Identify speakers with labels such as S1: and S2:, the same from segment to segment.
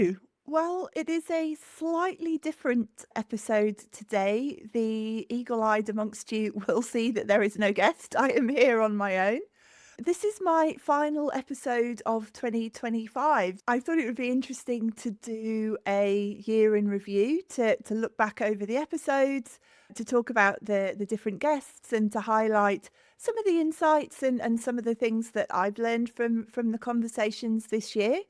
S1: Hello. Well, it is a slightly different episode today. The eagle eyed amongst you will see that there is no guest. I am here on my own. This is my final episode of 2025. I thought it would be interesting to do a year in review, to look back over the episodes, to talk about the different guests and to highlight some of the insights and some of the things that I've learned from the conversations this year.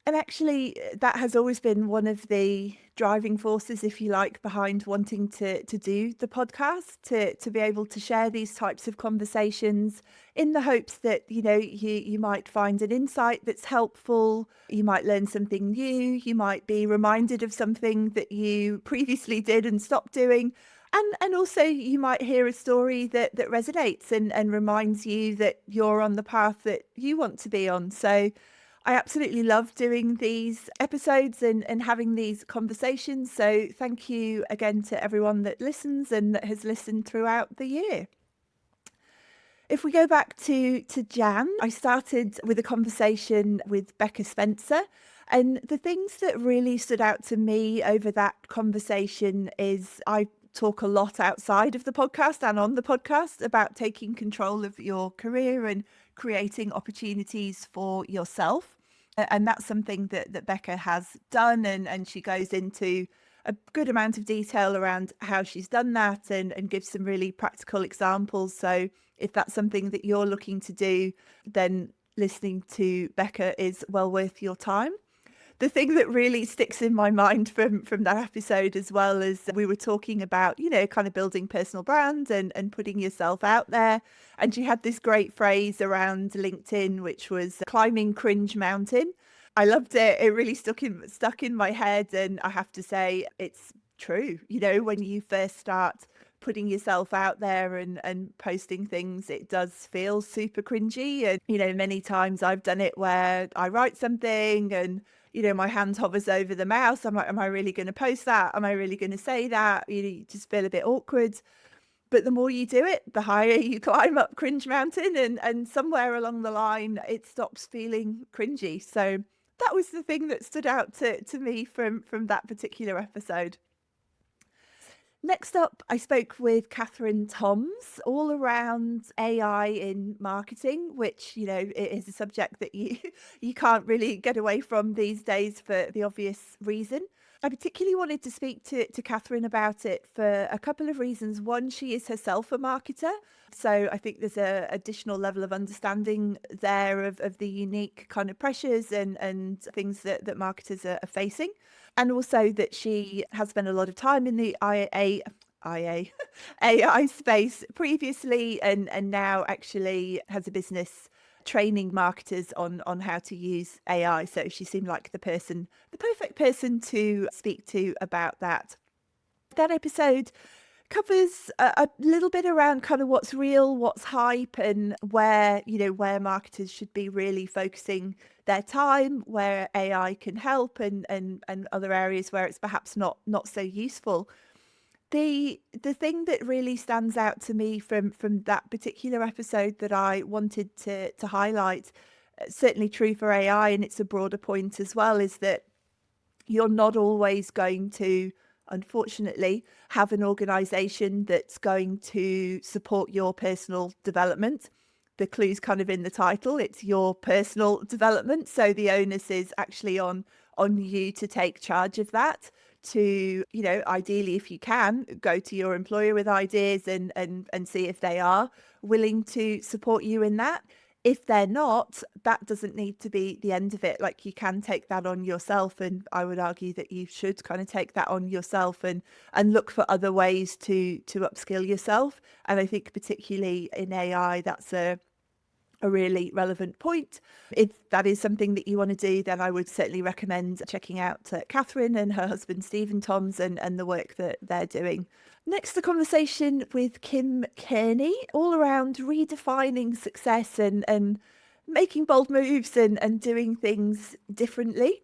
S1: And actually, that has always been one of the driving forces, if you like, behind wanting to do the podcast, to be able to share these types of conversations in the hopes that, you might find an insight that's helpful. You might learn something new. You might be reminded of something that you previously did and stopped doing. And also you might hear a story that resonates and reminds you that you're on the path that you want to be on. So I absolutely love doing these episodes and having these conversations. So thank you again to everyone that listens and that has listened throughout the year. If we go back to Jan, I started with a conversation with Becca Spencer. And the things that really stood out to me over that conversation is I talk a lot outside of the podcast and on the podcast about taking control of your career and creating opportunities for yourself. And that's something that Becca has done. And she goes into a good amount of detail around how she's done that and gives some really practical examples. So if that's something that you're looking to do, then listening to Becca is well worth your time. The thing that really sticks in my mind from that episode as well is we were talking about, kind of building personal brand and putting yourself out there. And she had this great phrase around LinkedIn, which was climbing cringe mountain. I loved it. It really stuck in my head. And I have to say, it's true. When you first start putting yourself out there and posting things, it does feel super cringy. And, many times I've done it where I write something and my hand hovers over the mouse. I'm like, am I really going to post that? Am I really going to say that? You just feel a bit awkward. But the more you do it, the higher you climb up cringe mountain. And somewhere along the line, it stops feeling cringy. So that was the thing that stood out to me from that particular episode. Next up, I spoke with Catherine Toms all around AI in marketing, which, it is a subject that you can't really get away from these days for the obvious reason. I particularly wanted to speak to Catherine about it for a couple of reasons. One, she is herself a marketer. So I think there's a additional level of understanding there of the unique kind of pressures and things that marketers are facing. And also that she has spent a lot of time in the AI space previously and now actually has a business training marketers on how to use AI. So she seemed like the perfect person to speak to about that. That episode covers a little bit around kind of what's real, what's hype, and where marketers should be really focusing their time, where AI can help, and other areas where it's perhaps not so useful. The thing that really stands out to me from that particular episode that I wanted to highlight, certainly true for AI, and it's a broader point as well, is that you're not always going to, unfortunately, have an organization that's going to support your personal development. The clue's kind of in the title. It's your personal development. So the onus is actually on you to take charge of that, to, ideally, if you can, go to your employer with ideas and see if they are willing to support you in that. If they're not, that doesn't need to be the end of it. Like, you can take that on yourself. And I would argue that you should kind of take that on yourself and look for other ways to upskill yourself. And I think particularly in AI, that's a really relevant point. If that is something that you want to do, then I would certainly recommend checking out Catherine and her husband, Stephen Toms, and the work that they're doing. Next, the conversation with Kim Kearney, all around redefining success and making bold moves and doing things differently.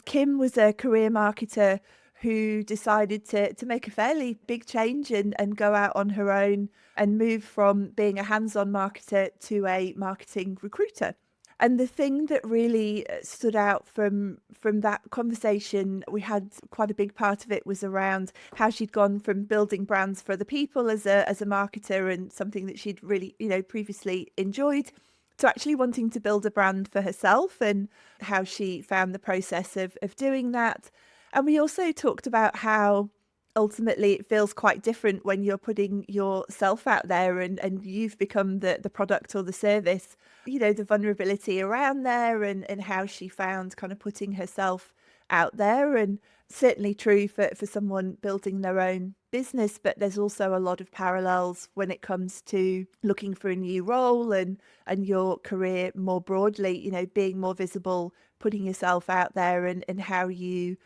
S1: Kim was a career marketer who decided to make a fairly big change and go out on her own and move from being a hands-on marketer to a marketing recruiter. And the thing that really stood out from that conversation, we had quite a big part of it was around how she'd gone from building brands for other people as a marketer and something that she'd really, previously enjoyed, to actually wanting to build a brand for herself and how she found the process of doing that. And we also talked about how ultimately it feels quite different when you're putting yourself out there and you've become the product or the service, the vulnerability around there and how she found kind of putting herself out there. And certainly true for someone building their own business, but there's also a lot of parallels when it comes to looking for a new role and your career more broadly, being more visible, putting yourself out there and how you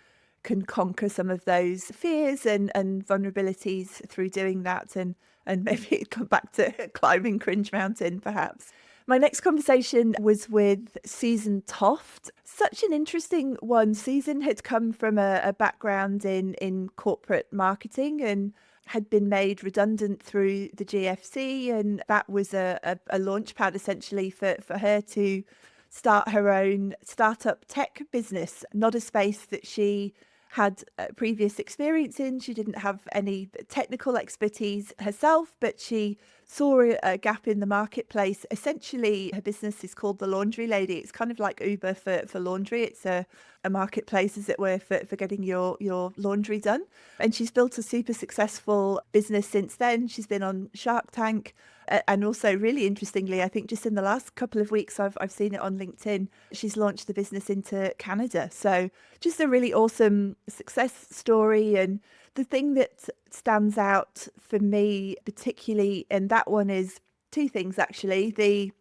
S1: can conquer some of those fears and vulnerabilities through doing that and maybe come back to climbing Cringe Mountain perhaps. My next conversation was with Susan Toft. Such an interesting one. Susan had come from a background in corporate marketing and had been made redundant through the GFC, and that was a launch pad essentially for her to start her own startup tech business, not a space that she had previous experience in. She didn't have any technical expertise herself, but she saw a gap in the marketplace. Essentially, her business is called The Laundry Lady. It's kind of like Uber for laundry. It's a marketplace, as it were, for getting your laundry done. And she's built a super successful business since then. She's been on Shark Tank. And also, really interestingly, I think just in the last couple of weeks, I've seen it on LinkedIn, she's launched the business into Canada. So just a really awesome success story. And the thing that stands out for me, particularly in that one, is two things actually.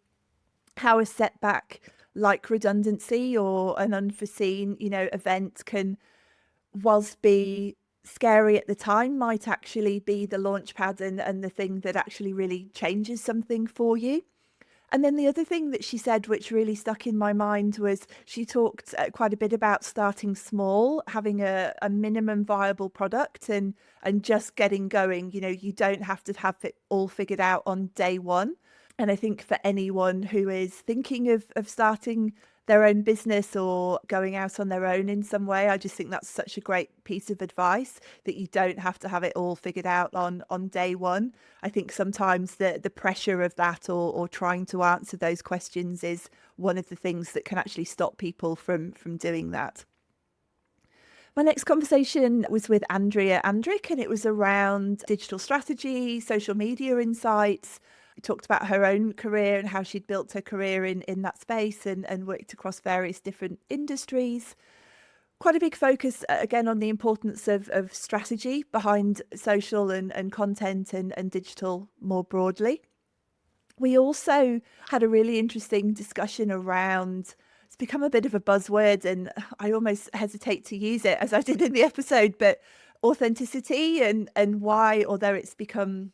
S1: How a setback like redundancy or an unforeseen, event can, whilst be scary at the time, might actually be the launch pad and the thing that actually really changes something for you. And then the other thing that she said, which really stuck in my mind, was she talked quite a bit about starting small, having a minimum viable product and just getting going. You don't have to have it all figured out on day one. And I think for anyone who is thinking of starting their own business or going out on their own in some way, I just think that's such a great piece of advice, that you don't have to have it all figured out on day one. I think sometimes the pressure of that or trying to answer those questions is one of the things that can actually stop people from doing that. My next conversation was with Andrea Andrick, and it was around digital strategy, social media insights. We talked about her own career and how she'd built her career in that space and worked across various different industries. Quite a big focus, again, on the importance of strategy behind social and content and digital more broadly. We also had a really interesting discussion around, it's become a bit of a buzzword and I almost hesitate to use it as I did in the episode, but authenticity and why, although it's become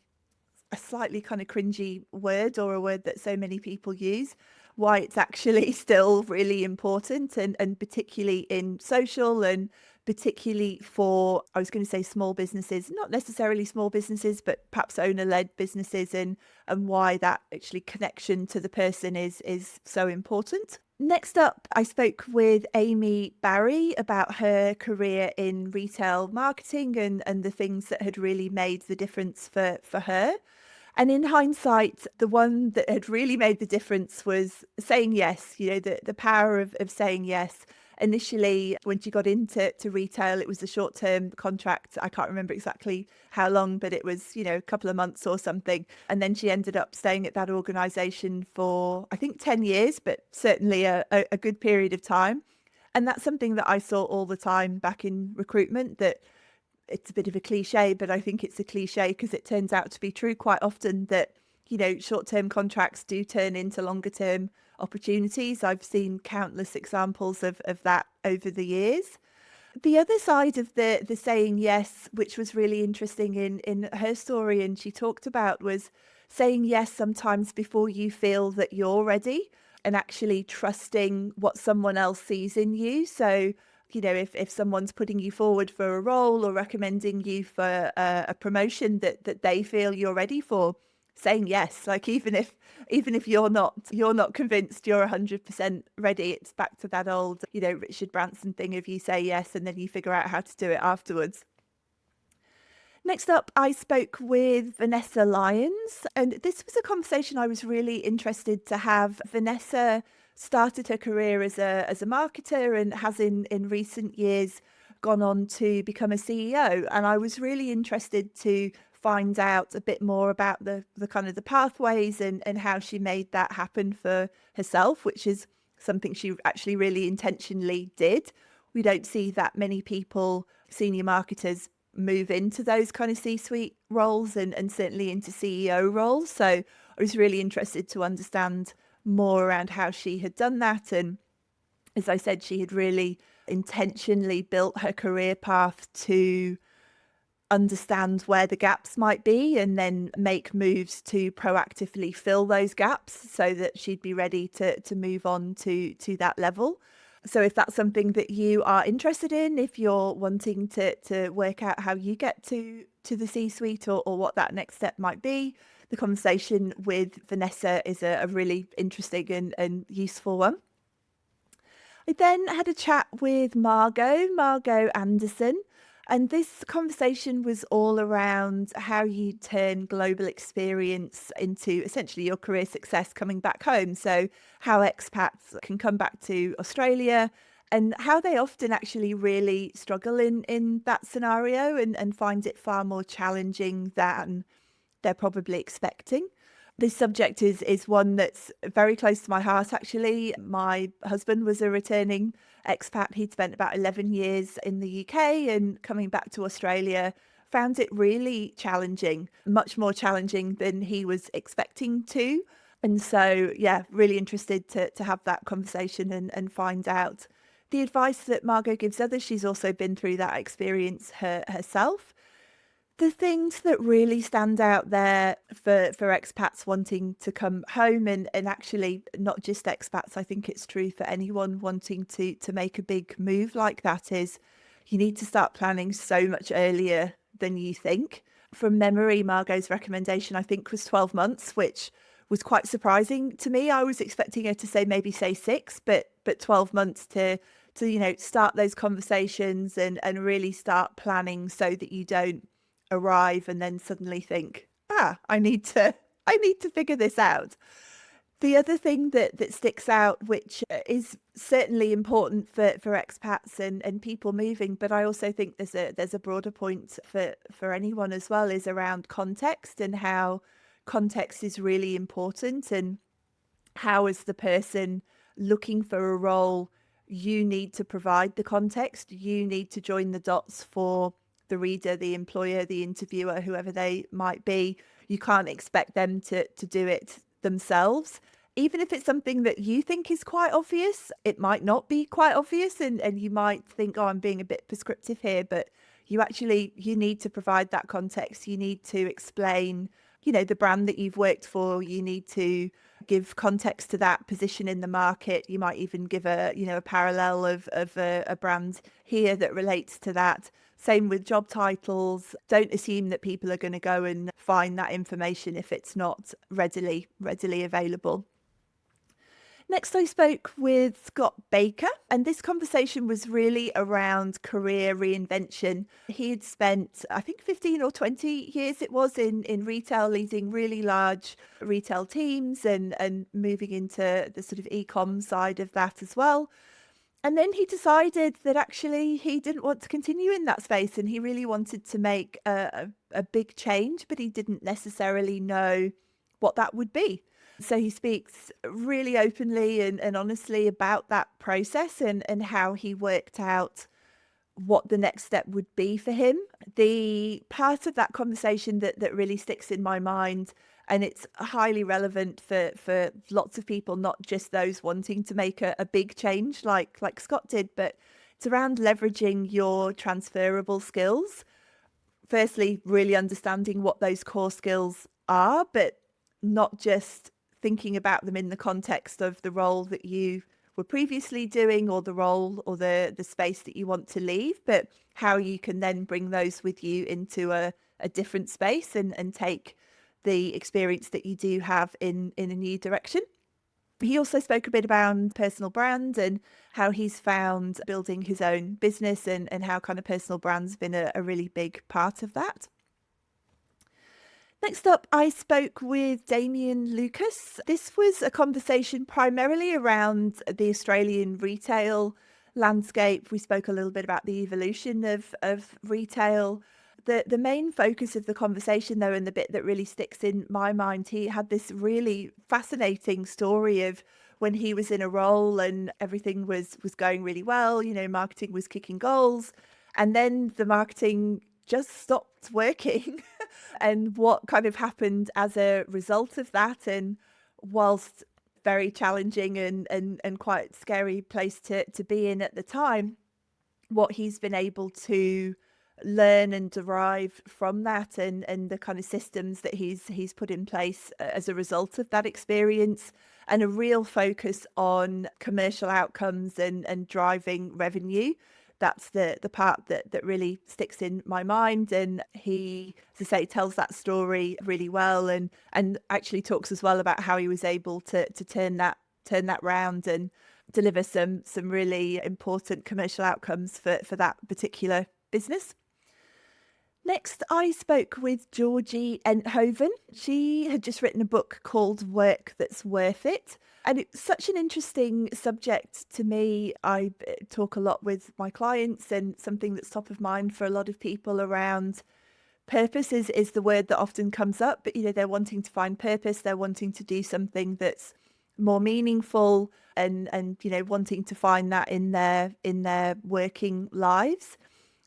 S1: a slightly kind of cringy word or a word that so many people use, why it's actually still really important and particularly in social and particularly for, I was going to say small businesses, not necessarily small businesses, but perhaps owner-led businesses and why that actually connection to the person is so important. Next up, I spoke with Amy Barry about her career in retail marketing and the things that had really made the difference for her. And in hindsight, the one that had really made the difference was saying yes, the power of saying yes. Initially, when she got into retail, it was a short-term contract. I can't remember exactly how long, but it was, a couple of months or something. And then she ended up staying at that organization for, I think, 10 years, but certainly a good period of time. And that's something that I saw all the time back in recruitment, that it's a bit of a cliche, but I think it's a cliche because it turns out to be true quite often that, short-term contracts do turn into longer-term opportunities. I've seen countless examples of that over the years. The other side of the saying yes, which was really interesting in her story, and she talked about, was saying yes sometimes before you feel that you're ready and actually trusting what someone else sees in you. So if someone's putting you forward for a role or recommending you for a promotion that they feel you're ready for, saying yes. Like even if you're not convinced you're 100% ready, it's back to that old, Richard Branson thing of you say yes and then you figure out how to do it afterwards. Next up, I spoke with Vanessa Lyons, and this was a conversation I was really interested to have. Vanessa started her career as a marketer and has in recent years gone on to become a CEO. And I was really interested to find out a bit more about the kind of the pathways and how she made that happen for herself, which is something she actually really intentionally did. We don't see that many people, senior marketers, move into those kind of C-suite roles and certainly into CEO roles. So I was really interested to understand more around how she had done that. And as I said, she had really intentionally built her career path to understand where the gaps might be and then make moves to proactively fill those gaps so that she'd be ready to move on to that level. So if that's something that you are interested in, if you're wanting to work out how you get to the C-suite or what that next step might be, the conversation with Vanessa is a really interesting and useful one. I then had a chat with Margot Anderson, and this conversation was all around how you turn global experience into essentially your career success coming back home. So how expats can come back to Australia and how they often actually really struggle in that scenario and find it far more challenging than they're probably expecting. This subject is one that's very close to my heart, actually. My husband was a returning expat. He'd spent about 11 years in the UK and coming back to Australia found it really challenging, much more challenging than he was expecting to. And so, yeah, really interested to have that conversation and find out the advice that Margot gives others. She's also been through that experience herself. The things that really stand out there for expats wanting to come home and actually not just expats, I think it's true for anyone wanting to make a big move like that, is you need to start planning so much earlier than you think. From memory, Margot's recommendation, I think, was 12 months, which was quite surprising to me. I was expecting her to say 6, but 12 months to start those conversations and really start planning so that you don't arrive and then suddenly think, I need to figure this out. The other thing that sticks out, which is certainly important for expats and people moving, but I also think there's a broader point for anyone as well, is around context and how context is really important, and how, as the person looking for a role, you need to provide the context. You need to join the dots for the reader, the employer, the interviewer, whoever they might be. You can't expect them to do it themselves. Even if it's something that you think is quite obvious, it might not be quite obvious. And you might think, I'm being a bit prescriptive here, but you need to provide that context. You need to explain, the brand that you've worked for. You need to give context to that position in the market. You might even give a parallel of a brand here that relates to that. Same with job titles. Don't assume that people are going to go and find that information if it's not readily available. Next, I spoke with Scott Baker, and this conversation was really around career reinvention. He had spent, I think, 15 or 20 years it was in retail, leading really large retail teams and moving into the sort of e-com side of that as well. And then he decided that actually he didn't want to continue in that space and he really wanted to make a big change, but he didn't necessarily know what that would be. So he speaks really openly and honestly about that process and how he worked out what the next step would be for him. The part of that conversation that really sticks in my mind, and it's highly relevant for lots of people, not just those wanting to make a big change like Scott did, but it's around leveraging your transferable skills. Firstly, really understanding what those core skills are, but not just thinking about them in the context of the role that you were previously doing or the role or the space that you want to leave, but how you can then bring those with you into a different space and take the experience that you do have in a new direction. He also spoke a bit about personal brand and how he's found building his own business and how kind of personal brand's been a really big part of that. Next up, I spoke with Damien Lucas. This was a conversation primarily around the Australian retail landscape. We spoke a little bit about the evolution of retail. The main focus of the conversation, though, and the bit that really sticks in my mind, he had this really fascinating story of when he was in a role and everything was going really well, marketing was kicking goals, and then the marketing just stopped working and what kind of happened as a result of that. And whilst very challenging and quite scary place to be in at the time, what he's been able to learn and derive from that and the kind of systems that he's put in place as a result of that experience, and a real focus on commercial outcomes and driving revenue. That's the part that really sticks in my mind. And he, as I say, tells that story really well and actually talks as well about how he was able to turn that round and deliver some really important commercial outcomes for that particular business. Next, I spoke with Georgie Enthoven. She had just written a book called Work That's Worth It. And it's such an interesting subject to me. I talk a lot with my clients, and something that's top of mind for a lot of people around purpose is the word that often comes up. But, they're wanting to find purpose. They're wanting to do something that's more meaningful and wanting to find that in their working lives.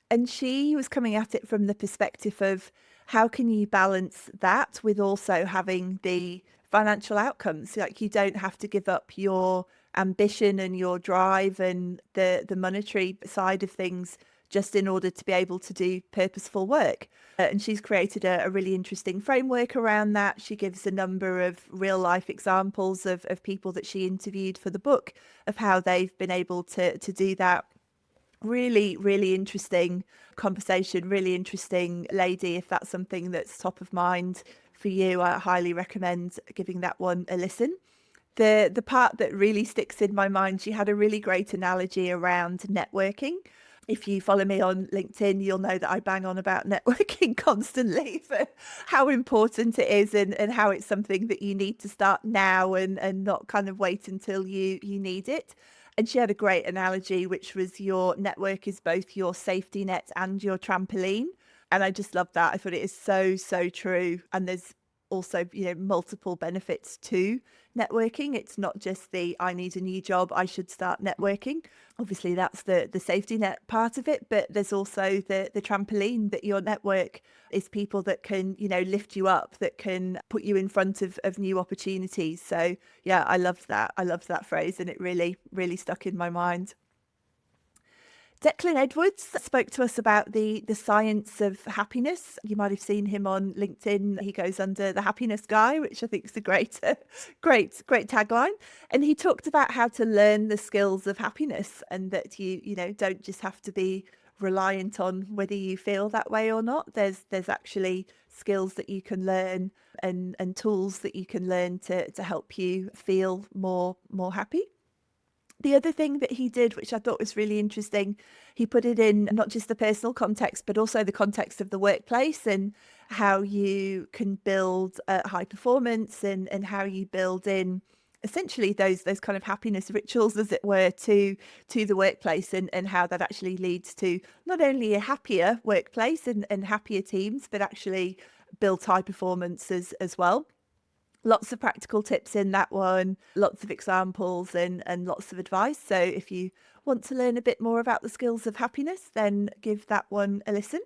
S1: And she was coming at it from the perspective of how can you balance that with also having the financial outcomes? Like, you don't have to give up your ambition and your drive and the monetary side of things just in order to be able to do purposeful work. And she's created a really interesting framework around that. She gives a number of real life examples of people that she interviewed for the book of how they've been able to do that. Really, really interesting conversation, really interesting lady. If that's something that's top of mind for you, I highly recommend giving that one a listen. The part that really sticks in my mind, she had a really great analogy around networking. If you follow me on LinkedIn, you'll know that I bang on about networking constantly for how important it is and how it's something that you need to start now and not kind of wait until you need it. And she had a great analogy, which was your network is both your safety net and your trampoline. And I just love that. I thought it is so, so true. And there's also, multiple benefits to networking. It's not just I need a new job, I should start networking. Obviously, that's the safety net part of it, but there's also the trampoline, that your network is people that can, lift you up, that can put you in front of new opportunities. So yeah, I loved that. I loved that phrase, and it really, really stuck in my mind. Declan Edwards spoke to us about the science of happiness. You might have seen him on LinkedIn. He goes under the happiness guy, which I think is a great tagline. And he talked about how to learn the skills of happiness, and that you don't just have to be reliant on whether you feel that way or not. There's actually skills that you can learn and tools that you can learn to help you feel more happy. The other thing that he did, which I thought was really interesting, he put it in not just the personal context, but also the context of the workplace, and how you can build high performance and how you build in essentially those kind of happiness rituals, as it were, to the workplace, and how that actually leads to not only a happier workplace and happier teams, but actually builds high performance as well. Lots of practical tips in that one, lots of examples and lots of advice. So if you want to learn a bit more about the skills of happiness, then give that one a listen.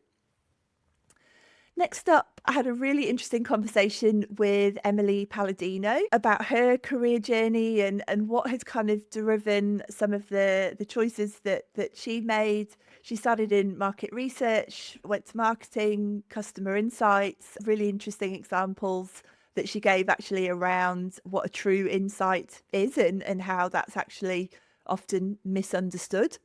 S1: Next up, I had a really interesting conversation with Emily Palladino about her career journey and what had kind of driven some of the choices that she made. She started in market research, went to marketing, customer insights, really interesting examples that she gave actually around what a true insight is and how that's actually often misunderstood.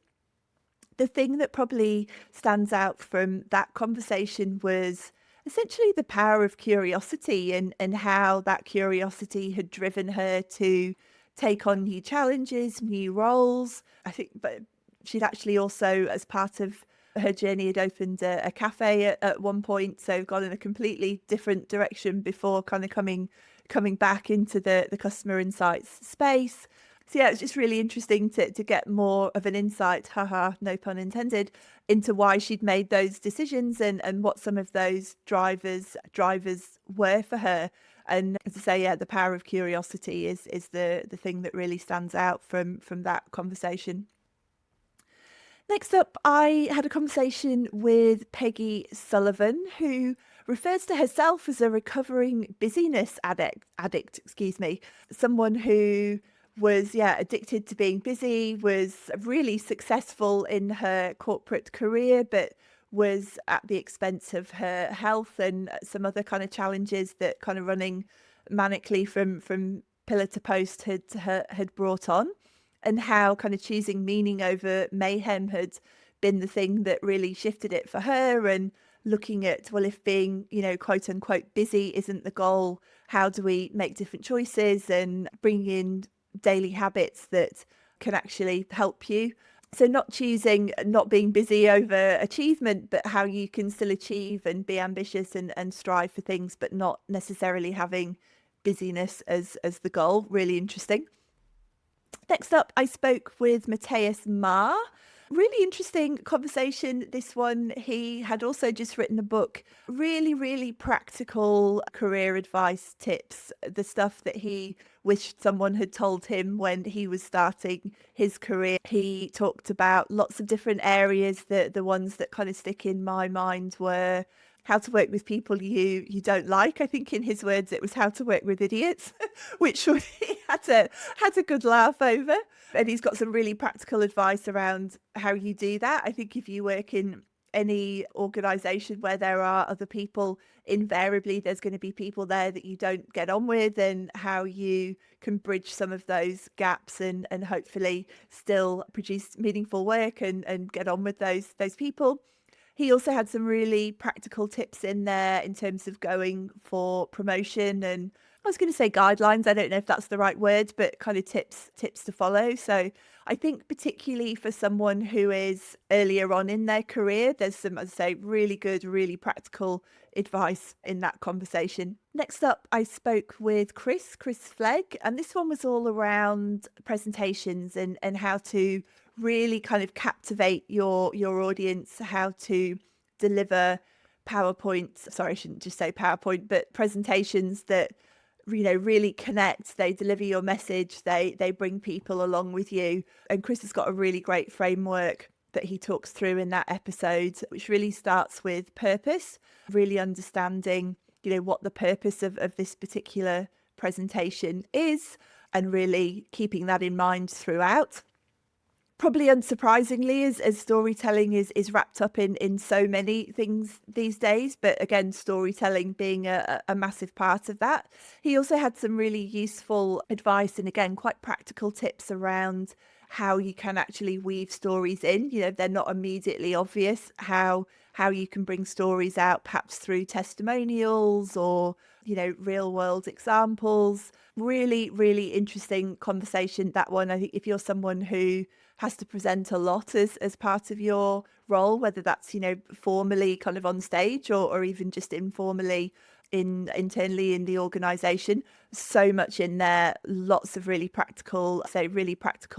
S1: The thing that probably stands out from that conversation was essentially the power of curiosity and how that curiosity had driven her to take on new challenges, new roles. I think, but she'd actually also, as part of her journey, had opened a cafe at one point, so gone in a completely different direction before kind of coming back into the customer insights space. So yeah, it's just really interesting to get more of an insight, haha, no pun intended, into why she'd made those decisions and what some of those drivers were for her. And as I say, yeah, the power of curiosity is the thing that really stands out from that conversation. Next up, I had a conversation with Peggy Sullivan, who refers to herself as a recovering busyness addict, excuse me, someone who was addicted to being busy, was really successful in her corporate career, but was at the expense of her health and some other kind of challenges that kind of running manically from pillar to post had brought on, and how kind of choosing meaning over mayhem had been the thing that really shifted it for her. And looking at, well, if being, quote unquote busy isn't the goal, how do we make different choices and bring in daily habits that can actually help you? So not choosing not being busy over achievement, but how you can still achieve and be ambitious and strive for things, but not necessarily having busyness as the goal. Really interesting. Next up, I spoke with Matthias Ma. Really interesting conversation. This one, he had also just written a book, really, really practical career advice tips, the stuff that he wished someone had told him when he was starting his career. He talked about lots of different areas. The ones that kind of stick in my mind were how to work with people you don't like. I think in his words, it was how to work with idiots, which he had a good laugh over. And he's got some really practical advice around how you do that. I think if you work in any organization where there are other people, invariably there's going to be people there that you don't get on with, and how you can bridge some of those gaps and hopefully still produce meaningful work and get on with those people. He also had some really practical tips in there in terms of going for promotion, and I was going to say guidelines. I don't know if that's the right word, but kind of tips to follow. So I think particularly for someone who is earlier on in their career, there's some, as I say, really good, really practical advice in that conversation. Next up, I spoke with Chris Flegg, and this one was all around presentations and how to really kind of captivate your audience, how to deliver PowerPoint. Sorry, I shouldn't just say PowerPoint, but presentations that really connect. They deliver your message. They bring people along with you. And Chris has got a really great framework that he talks through in that episode, which really starts with purpose, really understanding what the purpose of this particular presentation is, and really keeping that in mind throughout. Probably unsurprisingly, as storytelling is wrapped up in so many things these days, but again, storytelling being a massive part of that. He also had some really useful advice and again, quite practical tips around how you can actually weave stories in. They're not immediately obvious, how you can bring stories out, perhaps through testimonials or real world examples. Really, really interesting conversation, that one. I think if you're someone who has to present a lot as part of your role, whether that's formally kind of on stage or even just informally internally in the organization, so much in there, lots of really practical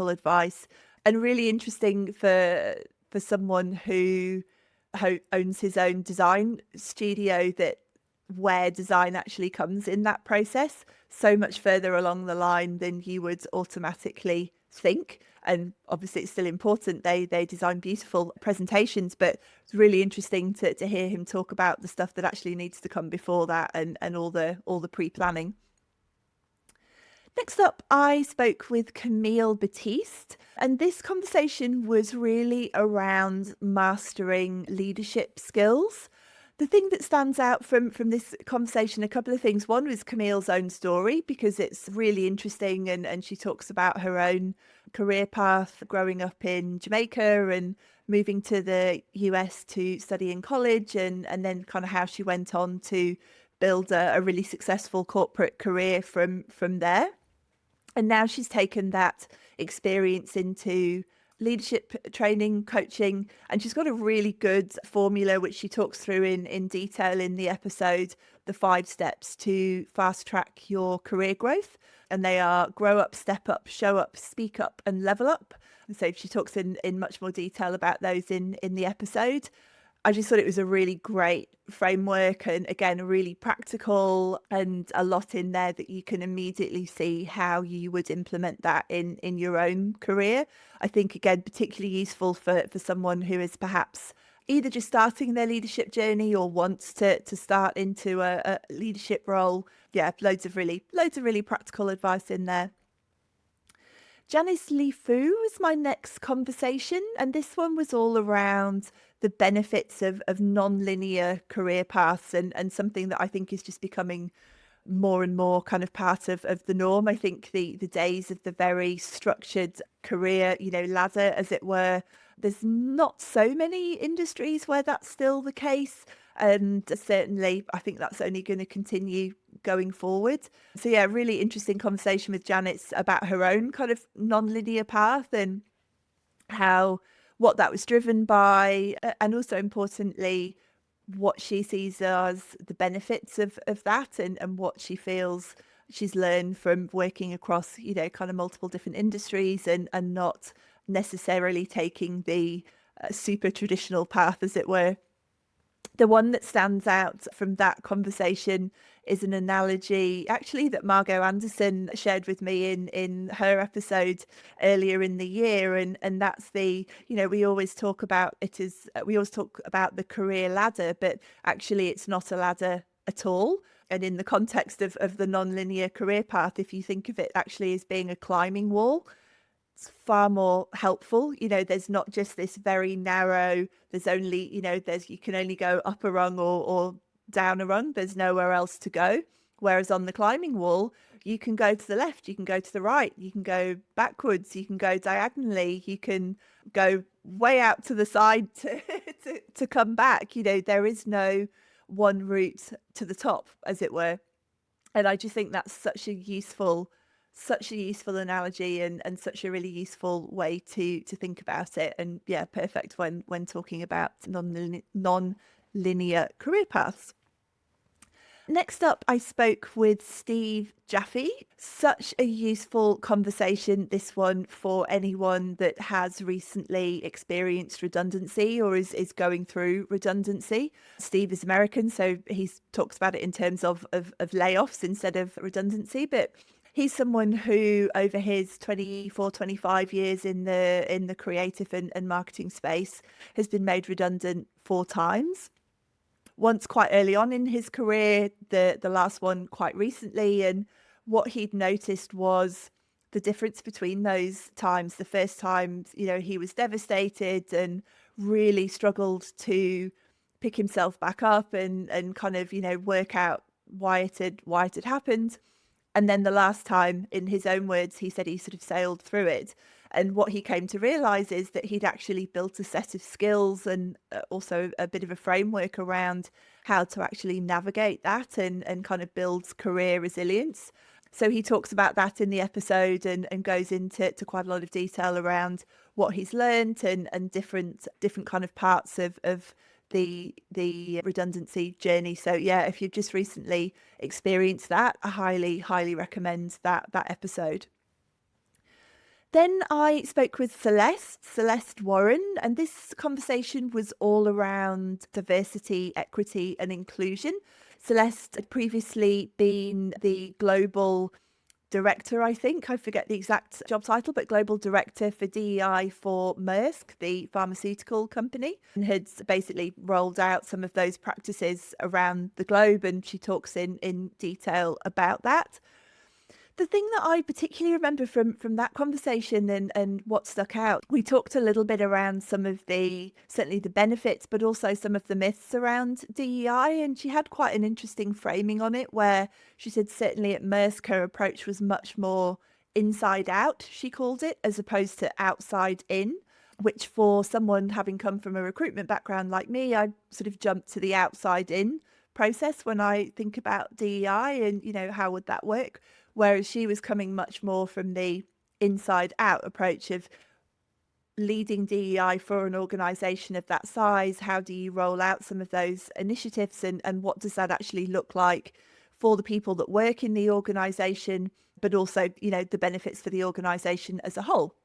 S1: advice, and really interesting for someone who owns his own design studio, that where design actually comes in that process so much further along the line than you would automatically think. And obviously it's still important, they design beautiful presentations, but it's really interesting to hear him talk about the stuff that actually needs to come before that and all the pre-planning. Next up, I spoke with Camille Batiste, and this conversation was really around mastering leadership skills. The thing that stands out from this conversation, a couple of things. One was Camille's own story, because it's really interesting, and she talks about her own career path growing up in Jamaica and moving to the US to study in college, and then kind of how she went on to build a really successful corporate career from there. And now she's taken that experience into leadership training, coaching, and she's got a really good formula which she talks through in detail in the episode, the 5 steps to fast track your career growth. And they are grow up, step up, show up, speak up, and level up. And so she talks in much more detail about those in the episode. I just thought it was a really great framework, and again, really practical, and a lot in there that you can immediately see how you would implement that in your own career. I think, again, particularly useful for someone who is perhaps either just starting their leadership journey or wants to start into a leadership role. Yeah, loads of really practical advice in there. Janice Lee Fu was my next conversation, and this one was all around the benefits of non-linear career paths, and something that I think is just becoming more and more kind of part of the norm. I think the days of the very structured career, ladder, as it were, there's not so many industries where that's still the case. And certainly, I think that's only going to continue going forward. So yeah, really interesting conversation with Janet about her own kind of non-linear path and what that was driven by, and also importantly, what she sees as the benefits of that, and what she feels she's learned from working across, kind of multiple different industries, and not necessarily taking the super traditional path, as it were. The one that stands out from that conversation is an analogy actually that Margot Anderson shared with me in her episode earlier in the year. And that's we always talk about the career ladder, but actually it's not a ladder at all. And in the context of the non-linear career path, if you think of it actually as being a climbing wall, it's far more helpful. There's not just this very narrow, there's only, you can only go up a rung or down a rung. There's nowhere else to go. Whereas on the climbing wall, you can go to the left, you can go to the right, you can go backwards, you can go diagonally, you can go way out to the side to come back. There is no one route to the top, as it were. And I just think that's such a useful analogy, and such a really useful way to think about it. And yeah, perfect when talking about non-linear career paths. Next up, I spoke with Steve Jaffe. Such a useful conversation, this one, for anyone that has recently experienced redundancy or is going through redundancy. Steve is American, so he talks about it in terms of layoffs instead of redundancy, but he's someone who, over his 24, 25 years in the creative and marketing space, has been made redundant 4 times. Once quite early on in his career, the last one quite recently. And what he'd noticed was the difference between those times. The first time, he was devastated and really struggled to pick himself back up and kind of, work out why it had happened. And then the last time, in his own words, he said he sort of sailed through it. And what he came to realize is that he'd actually built a set of skills and also a bit of a framework around how to actually navigate that and kind of build career resilience. So he talks about that in the episode, and goes into quite a lot of detail around what he's learned and different kind of parts of the redundancy journey. So yeah, if you've just recently experienced that, I highly recommend that episode. Then I spoke with Celeste Warren, and this conversation was all around diversity, equity, and inclusion. Celeste had previously been the global director, I think, I forget the exact job title, but global director for DEI for Maersk, the pharmaceutical company, and had basically rolled out some of those practices around the globe. And she talks in detail about that. The thing that I particularly remember from that conversation and what stuck out, we talked a little bit around some of certainly the benefits, but also some of the myths around DEI. And she had quite an interesting framing on it, where she said certainly at Maersk, her approach was much more inside out, she called it, as opposed to outside in. which for someone having come from a recruitment background like me, I sort of jumped to the outside in process when I think about DEI and, how would that work? Whereas she was coming much more from the inside out approach of leading DEI for an organization of that size. How do you roll out some of those initiatives, and what does that actually look like for the people that work in the organization, but also, the benefits for the organization as a whole?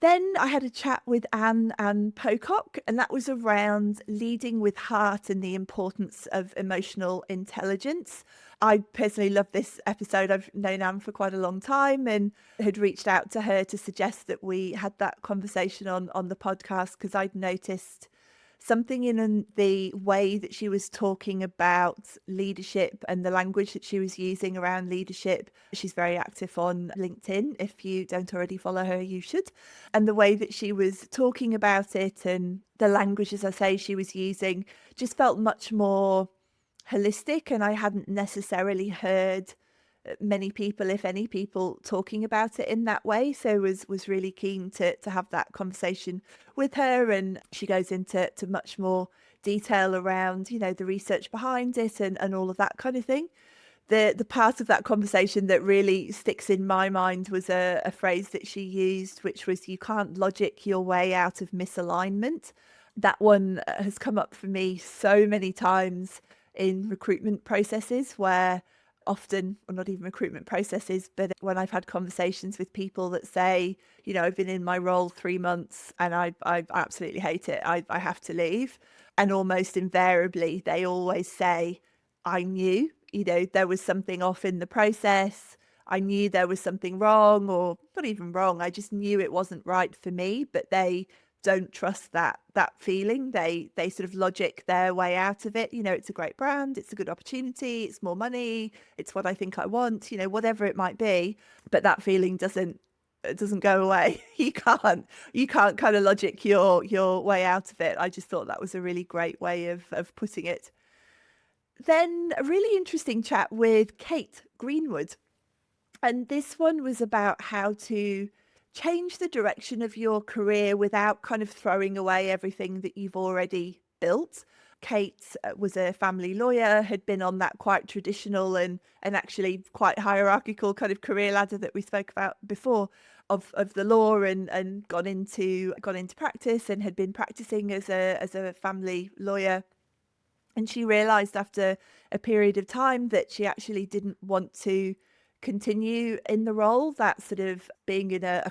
S1: Then I had a chat with Anne Pocock, and that was around leading with heart and the importance of emotional intelligence. I personally love this episode. I've known Anne for quite a long time and had reached out to her to suggest that we had that conversation on the podcast, because I'd noticed something in the way that she was talking about leadership and the language that she was using around leadership. She's very active on LinkedIn. If you don't already follow her, you should. And the way that she was talking about it and the language, as I say, she was using just felt much more holistic. And I hadn't necessarily heard many people, if any people, talking about it in that way. So was really keen to have that conversation with her, and she goes into much more detail around the research behind it and all of that kind of thing. The part of that conversation that really sticks in my mind was a phrase that she used, which was, you can't logic your way out of misalignment. That one has come up for me so many times in recruitment processes, where often, or not even recruitment processes, but when I've had conversations with people that say, I've been in my role 3 months and I absolutely hate it. I have to leave. And almost invariably, they always say, I knew, there was something off in the process. I knew there was something wrong, or not even wrong. I just knew it wasn't right for me, but they don't trust that feeling. They sort of logic their way out of it. It's a great brand, it's a good opportunity, it's more money, it's what I think I want, whatever it might be. But that feeling doesn't go away. You can't kind of logic your way out of it. I just thought that was a really great way of putting it. Then a really interesting chat with Kate Greenwood. And this one was about how to change the direction of your career without kind of throwing away everything that you've already built. Kate was a family lawyer, had been on that quite traditional and actually quite hierarchical kind of career ladder that we spoke about before of the law, and gone into practice and had been practicing as a family lawyer. And she realized after a period of time that she actually didn't want to continue in the role, that sort of being in a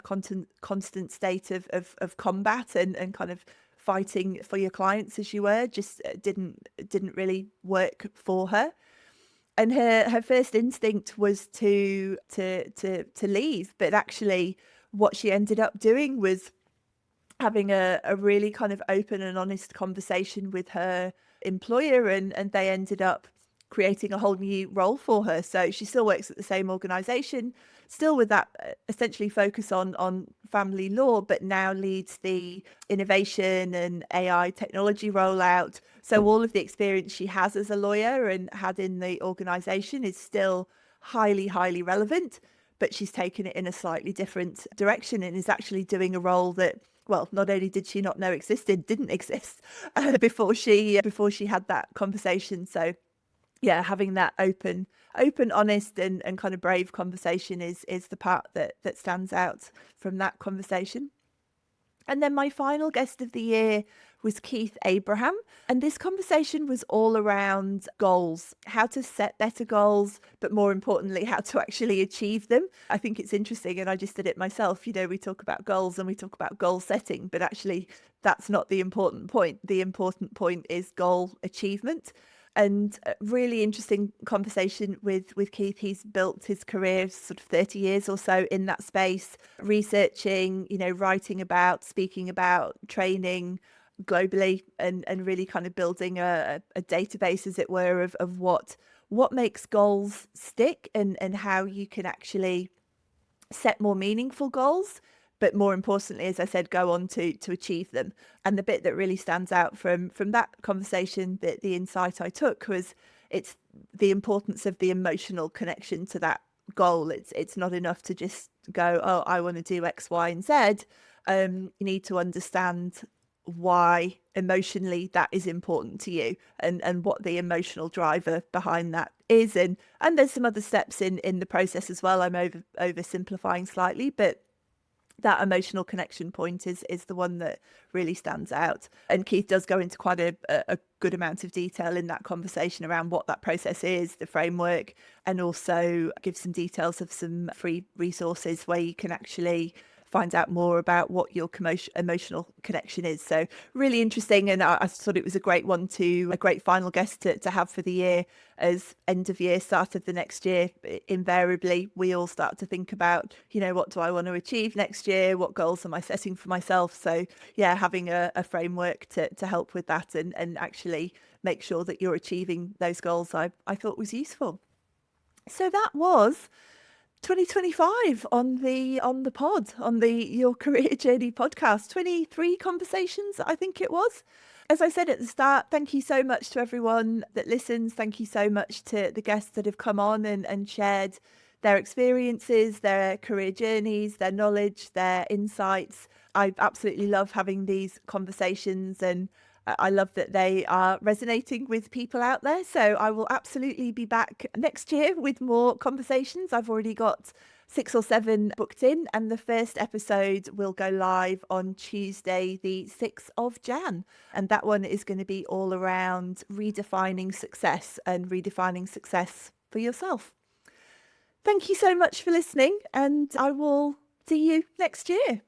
S1: constant state of combat and kind of fighting for your clients as you were, just didn't really work for her. And her first instinct was to leave, but actually what she ended up doing was having a really kind of open and honest conversation with her employer, and they ended up creating a whole new role for her. So she still works at the same organization, still with that essentially focus on family law, but now leads the innovation and AI technology rollout. So all of the experience she has as a lawyer and had in the organization is still highly, highly relevant, but she's taken it in a slightly different direction and is actually doing a role that, well, not only did she not know didn't exist before she had that conversation. So yeah, having that open, honest and kind of brave conversation is the part that stands out from that conversation. And then my final guest of the year was Keith Abraham. And this conversation was all around goals, how to set better goals, but more importantly, how to actually achieve them. I think it's interesting, and I just did it myself. We talk about goals and we talk about goal setting, but actually that's not the important point. The important point is goal achievement. And a really interesting conversation with Keith. He's built his career sort of 30 years or so in that space, researching, writing about, speaking about, training globally, and really kind of building a database, as it were, of what makes goals stick and how you can actually set more meaningful goals, but more importantly, as I said, go on to achieve them. And the bit that really stands out from that conversation, that the insight I took was, it's the importance of the emotional connection to that goal. It's not enough to just go, oh, I want to do X, Y, and Z. You need to understand why emotionally that is important to you, and what the emotional driver behind that is. And there's some other steps in the process as well. I'm oversimplifying slightly, but that emotional connection point is the one that really stands out. And Keith does go into quite a good amount of detail in that conversation around what that process is, the framework, and also gives some details of some free resources where you can actually find out more about what your emotional connection is. So really interesting. And I thought it was a great a great final guest to have for the year. As end of year, start of the next year, invariably, we all start to think about, what do I want to achieve next year? What goals am I setting for myself? So yeah, having a framework to help with that and actually make sure that you're achieving those goals, I thought was useful. So that was 2025 on the Your Career Journey podcast. 23 conversations, I think it was. As I said at the start, thank you so much to everyone that listens. Thank you so much to the guests that have come on and shared their experiences, their career journeys, their knowledge, their insights. I absolutely love having these conversations, and I love that they are resonating with people out there. So I will absolutely be back next year with more conversations. I've already got 6 or 7 booked in, and the first episode will go live on Tuesday, the 6th of Jan. And that one is going to be all around redefining success and redefining success for yourself. Thank you so much for listening, and I will see you next year.